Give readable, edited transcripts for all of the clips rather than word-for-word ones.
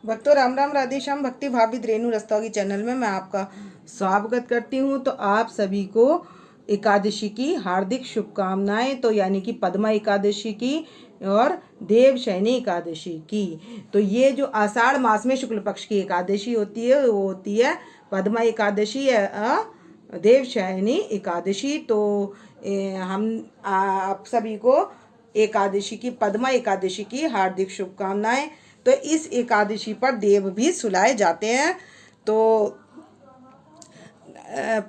भक्तों राम राम राधे श्याम। भक्ति भावित रेणु रस्तोगी चैनल में मैं आपका स्वागत करती हूँ। तो आप सभी को एकादशी की हार्दिक शुभकामनाएं। तो यानी कि पद्मा एकादशी की और देवशयनी एकादशी की। तो ये जो आषाढ़ मास में शुक्ल पक्ष की एकादशी होती है वो होती है पद्मा एकादशी या देवशयनी एकादशी। तो हम आप सभी को एकादशी की पद्मा एकादशी की हार्दिक शुभकामनाएं। तो इस एकादशी पर देव भी सुलाए जाते हैं। तो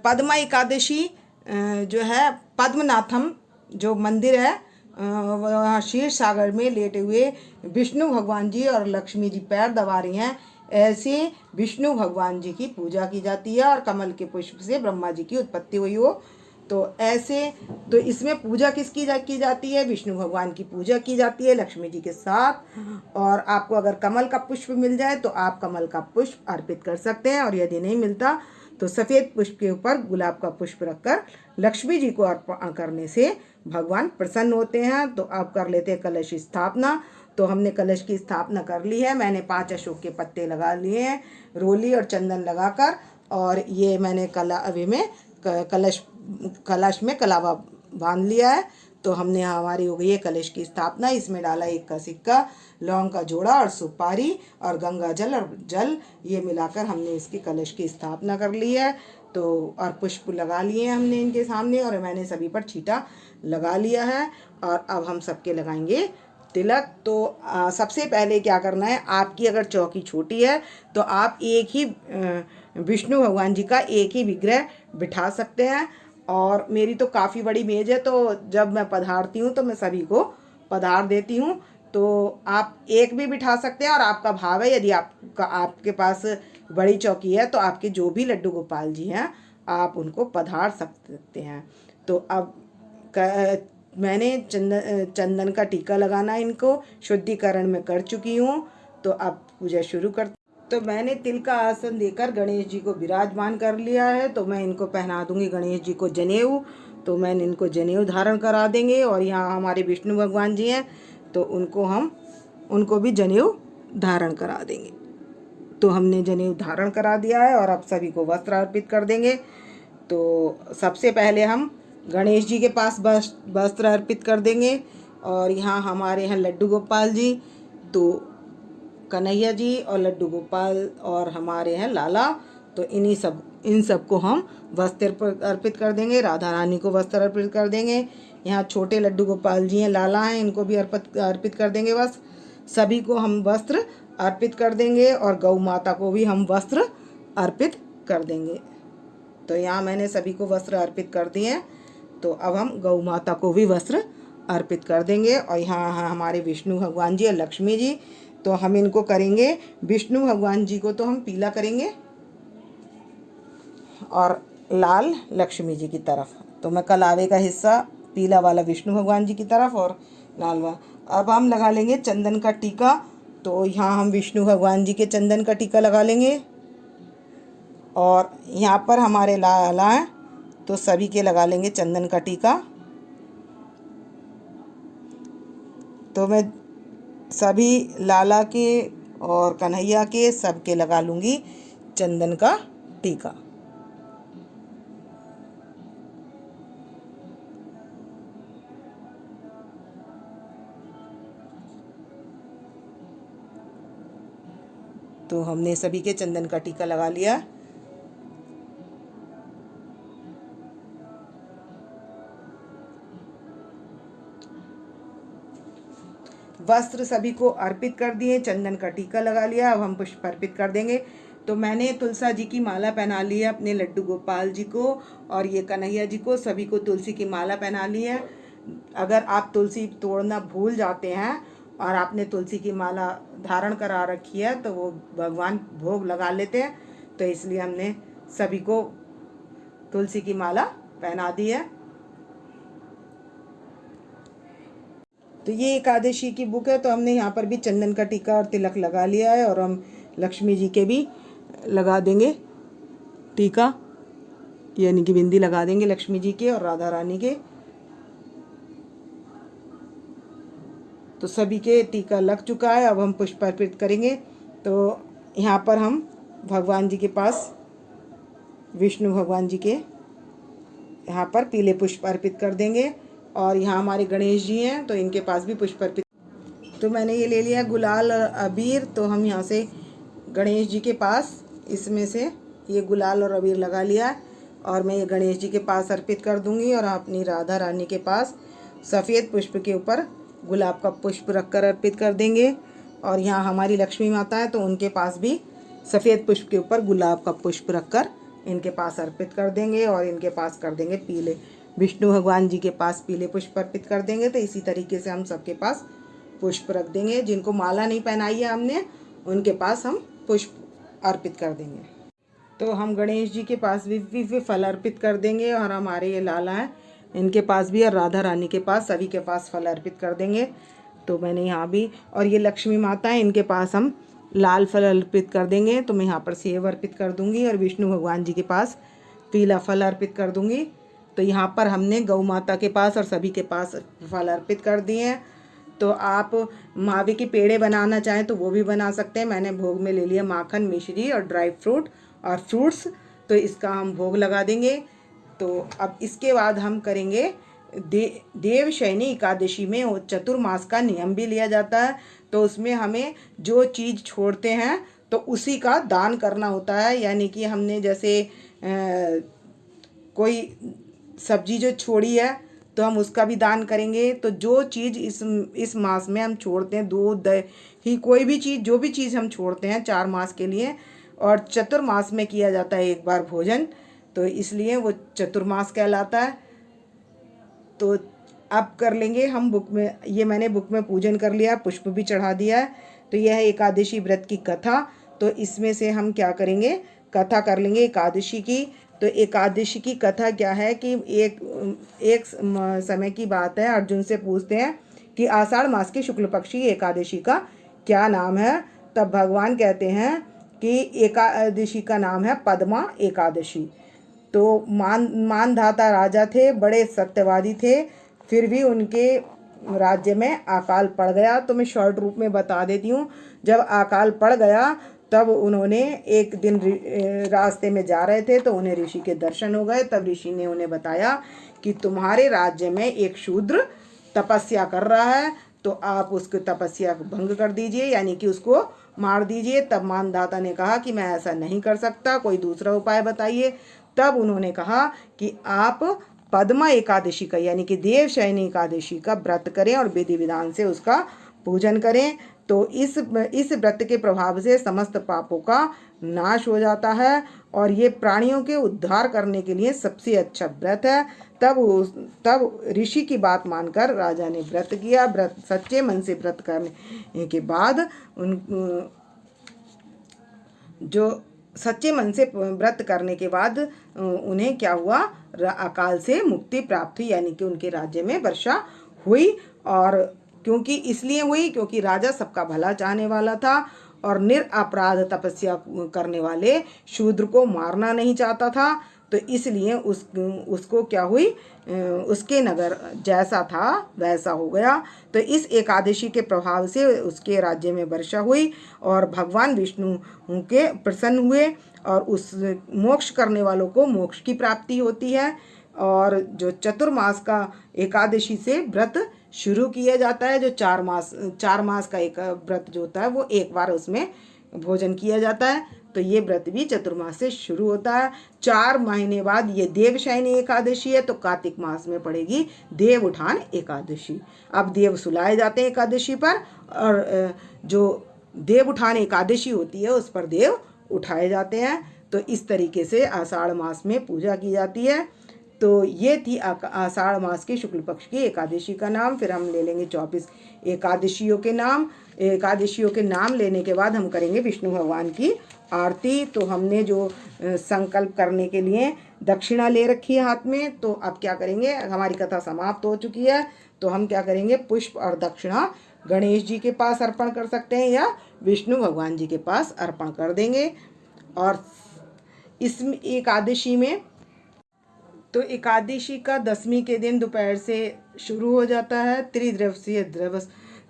पद्मा एकादशी जो है पद्मनाथम जो मंदिर है वहाँ क्षीर सागर में लेटे हुए विष्णु भगवान जी और लक्ष्मी जी पैर दबा रही हैं, ऐसे विष्णु भगवान जी की पूजा की जाती है। और कमल के पुष्प से ब्रह्मा जी की उत्पत्ति हुई हो तो ऐसे तो इसमें पूजा किसकी की जाती है? विष्णु भगवान की पूजा की जाती है लक्ष्मी जी के साथ। और आपको अगर कमल का पुष्प मिल जाए तो आप कमल का पुष्प अर्पित कर सकते हैं, और यदि नहीं मिलता तो सफ़ेद पुष्प के ऊपर गुलाब का पुष्प रखकर लक्ष्मी जी को अर्पण करने से भगवान प्रसन्न होते हैं। तो अब कर लेते हैं कलश स्थापना। तो हमने कलश की स्थापना कर ली है। मैंने 5 अशोक के पत्ते लगा लिए हैं रोली और चंदन लगाकर। और ये मैंने अभी में कलश में कलावा बांध लिया है। तो हमने हमारी हो गई है कलश की स्थापना। इसमें डाला 1 का सिक्का, लौंग का जोड़ा और सुपारी और गंगा जल और जल, ये मिलाकर हमने इसकी कलश की स्थापना कर ली है। तो और पुष्प लगा लिए हैं हमने इनके सामने, और मैंने सभी पर छींटा लगा लिया है। और अब हम सबके लगाएंगे तिलक। तो सबसे पहले क्या करना है, आपकी अगर चौकी छोटी है तो आप एक ही विष्णु भगवान जी का एक ही विग्रह बिठा सकते हैं। और मेरी तो काफ़ी बड़ी मेज है, तो जब मैं पधारती हूँ तो मैं सभी को पधार देती हूँ। तो आप एक भी बिठा सकते हैं, और आपका भाव है यदि आपके पास बड़ी चौकी है तो आपके जो भी लड्डू गोपाल जी हैं आप उनको पधार सकते हैं। तो अब मैंने चंदन का टीका लगाना इनको शुद्धिकरण में कर चुकी हूँ। तो अब पूजा शुरू कर। तो मैंने तिल का आसन देकर गणेश जी को विराजमान कर लिया है। तो मैं इनको पहना दूंगी गणेश जी को जनेऊ। तो मैंने इनको जनेऊ धारण करा देंगे। और यहाँ हमारे विष्णु भगवान जी हैं तो उनको भी जनेऊ धारण करा देंगे। तो हमने जनेऊ धारण करा दिया है और अब सभी को वस्त्र अर्पित कर देंगे। तो सबसे पहले हम गणेश जी के पास वस्त्र अर्पित कर देंगे। और यहाँ हमारे हैं लड्डू गोपाल जी, तो कन्हैया जी और लड्डू गोपाल और हमारे हैं लाला। तो इन सब को हम वस्त्र अर्पित कर देंगे। राधा रानी को वस्त्र अर्पित कर देंगे। यहाँ छोटे लड्डू गोपाल जी हैं, लाला हैं, इनको भी अर्पित कर देंगे। बस सभी को हम वस्त्र अर्पित कर देंगे, और गौ माता को भी हम वस्त्र अर्पित कर देंगे। तो यहाँ मैंने सभी को वस्त्र अर्पित कर दिए हैं। तो अब हम गौ माता को भी वस्त्र अर्पित कर देंगे। और यहाँ हमारे विष्णु भगवान जी और लक्ष्मी जी, तो हम इनको करेंगे। विष्णु भगवान जी को तो हम पीला करेंगे और लाल लक्ष्मी जी की तरफ। तो मैं कलावे का हिस्सा पीला वाला विष्णु भगवान जी की तरफ और लाल वाला। अब हम लगा लेंगे चंदन का टीका। तो यहाँ हम विष्णु भगवान जी के चंदन का टीका लगा लेंगे। और यहाँ पर हमारे लाला हैं तो सभी के लगा लेंगे चंदन का टीका। तो मैं सभी लाला के और कन्हैया के सबके लगा लूँगी चंदन का टीका। तो हमने सभी के चंदन का टीका लगा लिया। वस्त्र सभी को अर्पित कर दिए, चंदन का टीका लगा लिया। अब हम पुष्प अर्पित कर देंगे। तो मैंने तुलसा जी की माला पहना ली है अपने लड्डू गोपाल जी को, और ये कन्हैया जी को, सभी को तुलसी की माला पहना ली है। अगर आप तुलसी तोड़ना भूल जाते हैं और आपने तुलसी की माला धारण करा रखी है तो वो भगवान भोग लगा लेते हैं। तो इसलिए हमने सभी को तुलसी की माला पहना दी है। तो ये एकादशी की बुक है। तो हमने यहाँ पर भी चंदन का टीका और तिलक लगा लिया है, और हम लक्ष्मी जी के भी लगा देंगे टीका, यानी कि बिंदी लगा देंगे लक्ष्मी जी के और राधा रानी के। तो सभी के टीका लग चुका है। अब हम पुष्प अर्पित करेंगे। तो यहाँ पर हम भगवान जी के पास, विष्णु भगवान जी के यहाँ पर पीले पुष्प अर्पित कर देंगे। और यहाँ हमारे गणेश जी हैं तो इनके पास भी पुष्प अर्पित। तो मैंने ये ले लिया गुलाल और अबीर। तो हम यहाँ से गणेश जी के पास इसमें से ये गुलाल और अबीर लगा लिया और मैं ये गणेश जी के पास अर्पित कर दूंगी। और अपनी राधा रानी के पास सफ़ेद पुष्प के ऊपर गुलाब का पुष्प रखकर अर्पित कर देंगे। और यहाँ हमारी लक्ष्मी माता है तो उनके पास भी सफ़ेद पुष्प के ऊपर गुलाब का पुष्प रखकर इनके पास अर्पित कर देंगे। और इनके पास कर देंगे पीले, विष्णु भगवान जी के पास पीले पुष्प अर्पित कर देंगे। तो इसी तरीके से हम सबके पास पुष्प रख देंगे। जिनको माला नहीं पहनाई है हमने, उनके पास हम पुष्प अर्पित कर देंगे। तो हम गणेश जी के पास भी फल अर्पित कर देंगे। और हमारे ये लाला हैं इनके पास भी, और राधा रानी के पास, सभी के पास फल अर्पित कर देंगे। तो मैंने यहाँ भी, और ये लक्ष्मी माता है इनके पास हम लाल फल अर्पित कर देंगे। तो मैं यहाँ पर सेब अर्पित कर दूंगी और विष्णु भगवान जी के पास पीला फल अर्पित कर दूंगी। तो यहाँ पर हमने गौ माता के पास और सभी के पास फल अर्पित कर दिए हैं। तो आप मावे के पेड़े बनाना चाहें तो वो भी बना सकते हैं। मैंने भोग में ले लिया माखन, मिश्री और ड्राई फ्रूट और फ्रूट्स। तो इसका हम भोग लगा देंगे। तो अब इसके बाद हम करेंगे देवशयनी एकादशी में चतुर्मास का नियम भी लिया जाता है। तो उसमें हमें जो चीज़ छोड़ते हैं तो उसी का दान करना होता है। यानी कि हमने जैसे कोई सब्जी जो छोड़ी है तो हम उसका भी दान करेंगे। तो जो चीज़ इस मास में हम छोड़ते हैं, दूध, दही, कोई भी चीज़, जो भी चीज़ हम छोड़ते हैं 4 मास के लिए, और चतुर्मास में किया जाता है एक बार भोजन, तो इसलिए वो चतुर्मास कहलाता है। तो अब कर लेंगे हम बुक में, ये मैंने बुक में पूजन कर लिया, पुष्प भी चढ़ा दिया है। तो यह है एकादशी व्रत की कथा। तो इसमें से हम क्या करेंगे, कथा कर लेंगे एकादशी की। तो एकादशी की कथा क्या है कि एक समय की बात है, अर्जुन से पूछते हैं कि आषाढ़ मास की शुक्ल पक्ष की एकादशी का क्या नाम है। तब भगवान कहते हैं कि एकादशी का नाम है पद्मा एकादशी। तो मानधाता राजा थे, बड़े सत्यवादी थे, फिर भी उनके राज्य में अकाल पड़ गया। तो मैं शॉर्ट रूप में बता देती हूँ। जब अकाल पड़ गया तब उन्होंने एक दिन रास्ते में जा रहे थे तो उन्हें ऋषि के दर्शन हो गए। तब ऋषि ने उन्हें बताया कि तुम्हारे राज्य में एक शूद्र तपस्या कर रहा है, तो आप उसकी तपस्या भंग कर दीजिए, यानी कि उसको मार दीजिए। तब मानधाता ने कहा कि मैं ऐसा नहीं कर सकता, कोई दूसरा उपाय बताइए। तब उन्होंने कहा कि आप पद्मा एकादशी का, यानी कि देवशयनी एकादशी का व्रत करें और विधि विधान से उसका पूजन करें। तो इस व्रत के प्रभाव से समस्त पापों का नाश हो जाता है और ये प्राणियों के उद्धार करने के लिए सबसे अच्छा व्रत है। तब ऋषि की बात मानकर राजा ने व्रत किया। व्रत सच्चे मन से व्रत करने के बाद सच्चे मन से व्रत करने के बाद उन्हें क्या हुआ, अकाल से मुक्ति प्राप्त हुई, यानी कि उनके राज्य में वर्षा हुई। और क्योंकि इसलिए हुई क्योंकि राजा सबका भला चाहने वाला था और निरअपराध तपस्या करने वाले शूद्र को मारना नहीं चाहता था। तो इसलिए उसको क्या हुई, उसके नगर जैसा था वैसा हो गया। तो इस एकादशी के प्रभाव से उसके राज्य में वर्षा हुई और भगवान विष्णु के प्रसन्न हुए और उस मोक्ष करने वालों को मोक्ष की प्राप्ति होती है। और जो चतुर्मास का एकादशी से व्रत शुरू किया जाता है, जो 4 मास का एक व्रत जो होता है वो एक बार उसमें भोजन किया जाता है। तो ये व्रत भी चतुर्मास से शुरू होता है। 4 महीने बाद ये देवशयनी एकादशी है, तो कार्तिक मास में पड़ेगी देव उठान एकादशी। अब देव सुलाए जाते हैं एकादशी पर और जो देव उठान एकादशी होती है उस पर देव उठाए जाते हैं। तो इस तरीके से आषाढ़ मास में पूजा की जाती है। तो ये थी आषाढ़ मास की शुक्ल पक्ष की एकादशी का नाम। फिर हम ले लेंगे 24 एकादशियों के नाम। एकादशियों के नाम लेने के बाद हम करेंगे विष्णु भगवान की आरती। तो हमने जो संकल्प करने के लिए दक्षिणा ले रखी है हाथ में, तो अब क्या करेंगे, हमारी कथा समाप्त हो चुकी है। तो हम क्या करेंगे, पुष्प और दक्षिणा गणेश जी के पास अर्पण कर सकते हैं या विष्णु भगवान जी के पास अर्पण कर देंगे। और इस एकादशी में, तो एकादशी का 10वीं के दिन दोपहर से शुरू हो जाता है। त्रिदिवसीय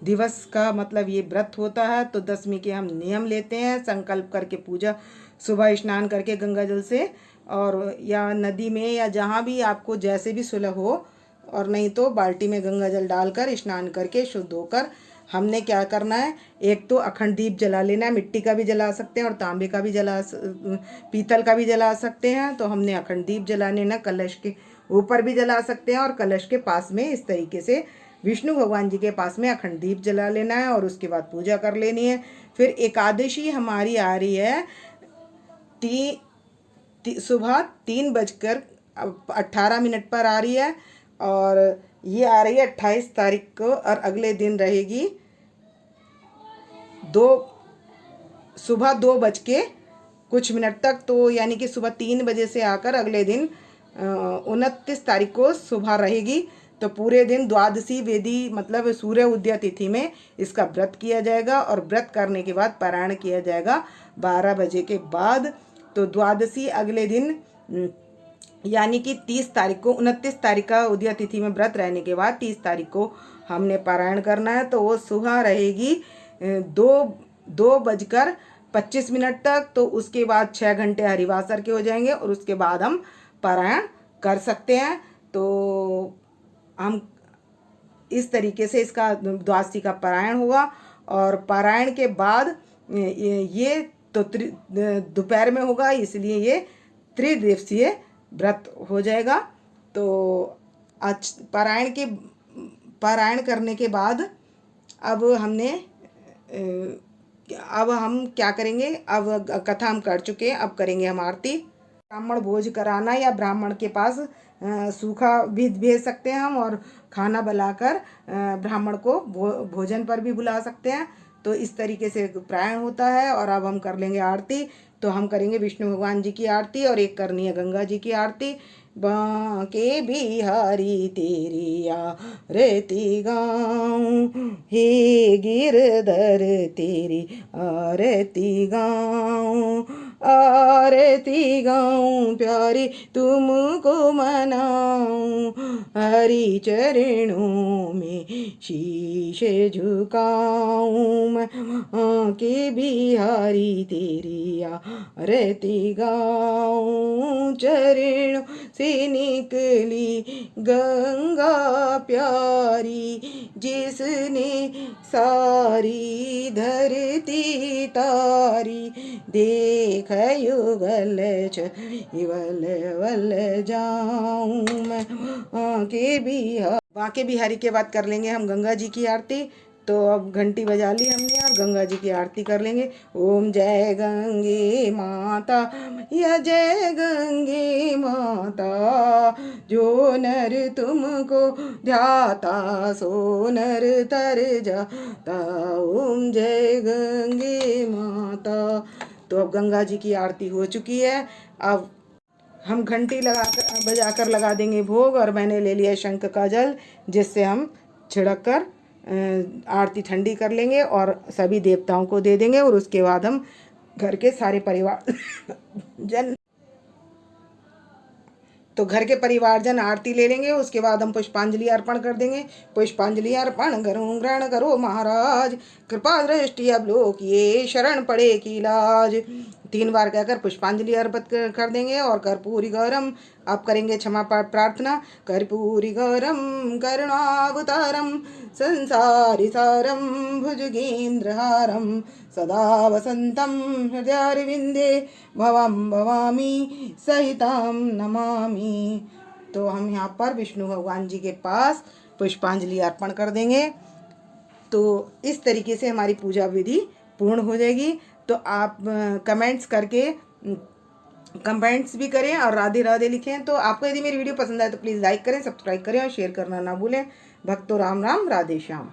दिवस का मतलब ये व्रत होता है। तो दशमी के हम नियम लेते हैं, संकल्प करके पूजा, सुबह स्नान करके गंगा जल से, और या नदी में या जहाँ भी आपको जैसे भी सुलभ हो, और नहीं तो बाल्टी में गंगा जल डालकर स्नान करके शुद्ध होकर हमने क्या करना है, एक तो अखंड दीप जला लेना है। मिट्टी का भी जला सकते हैं और तांबे का भी पीतल का भी जला सकते हैं। तो हमने अखंड दीप जला लेना, कलश के ऊपर भी जला सकते हैं और कलश के पास में इस तरीके से विष्णु भगवान जी के पास में अखंड दीप जला लेना है और उसके बाद पूजा कर लेनी है। फिर एकादशी हमारी आ रही है सुबह 3:18 पर आ रही है, और ये आ रही है 28 तारीख को, और अगले दिन रहेगी सुबह 2:00 तक। तो यानी कि सुबह 3 बजे से आकर अगले दिन 29 तारीख को सुबह रहेगी। तो पूरे दिन द्वादशी वेदी मतलब सूर्य उदय तिथि में इसका व्रत किया जाएगा, और व्रत करने के बाद पारायण किया जाएगा 12 बजे के बाद। तो द्वादशी अगले दिन यानी कि 30 तारीख को, 29 तारीख का उदय तिथि में व्रत रहने के बाद 30 तारीख को हमने पारायण करना है। तो वो सुबह रहेगी 2:25 तक। तो उसके बाद 6 घंटे हरिवासर के हो जाएंगे और उसके बाद हम पारायण कर सकते हैं। तो हम इस तरीके से इसका द्वादशी का पारायण होगा, और पारायण के बाद ये तो दोपहर में होगा, इसलिए ये त्रिदिवसीय व्रत हो जाएगा। तो आज पारायण करने के बाद अब हम क्या करेंगे, अब कथा हम कर चुके हैं, अब करेंगे हम आरती। ब्राह्मण भोज कराना, या ब्राह्मण के पास सूखा भी भेज सकते हैं हम, और खाना बनाकर ब्राह्मण को भोजन पर भी बुला सकते हैं। तो इस तरीके से पारायण होता है। और अब हम कर लेंगे आरती। तो हम करेंगे विष्णु भगवान जी की आरती, और एक करनी है गंगा जी की आरती। बांके बिहारी तेरी आरती गाऊं, हे गिरधर तेरी आरती गाऊं, आरती गाऊं प्यारी तुमको मनाऊं, हरि चरणों में शीश झुकाऊं, मैं बांके बिहारी तेरी आरती गाऊं, चरणों से निकली गंगा प्यारी, जिसने सारी धरती तारी, देख युगल वल वल जाऊं, मैं बांके बिहारी के बाद कर लेंगे हम गंगा जी की आरती। तो अब घंटी बजा ली हमने और गंगा जी की आरती कर लेंगे। ओम जय गंगे माता, या जय गंगे माता, जो नर तुमको ध्याता सो नर तर जाता, ओम जय गंगे माता। तो अब गंगा जी की आरती हो चुकी है। अब हम घंटी बजाकर लगा देंगे भोग, और मैंने ले लिया शंख का जल, जिससे हम छिड़क कर आरती ठंडी कर लेंगे और सभी देवताओं को दे देंगे। और उसके बाद हम घर के सारे परिवारजन आरती ले लेंगे। उसके बाद हम पुष्पांजलि अर्पण कर देंगे। पुष्पांजलि अर्पण करूं, ग्रहण करो महाराज, कृपा दृष्टि अवलोकिए, शरण पड़े की लाज। 3 बार कहकर पुष्पांजलि अर्पित कर देंगे। और कर्पूरी गौरम, आप करेंगे क्षमा प्रार्थना। कर्पूरी गौरम करुणावतारम, संसारी सारम भुजगेन्द्रहारम, सदा वसंतम हृदयारविंदे, भवम भवामी सहिताम नमामि। तो हम यहाँ पर विष्णु भगवान जी के पास पुष्पांजलि अर्पण कर देंगे। तो इस तरीके से हमारी पूजा विधि पूर्ण हो जाएगी। तो आप कमेंट्स भी करें और राधे राधे लिखें। तो आपको यदि मेरी वीडियो पसंद आए तो प्लीज़ लाइक करें, सब्सक्राइब करें और शेयर करना ना भूलें। भक्तो राम राम, राधे श्याम।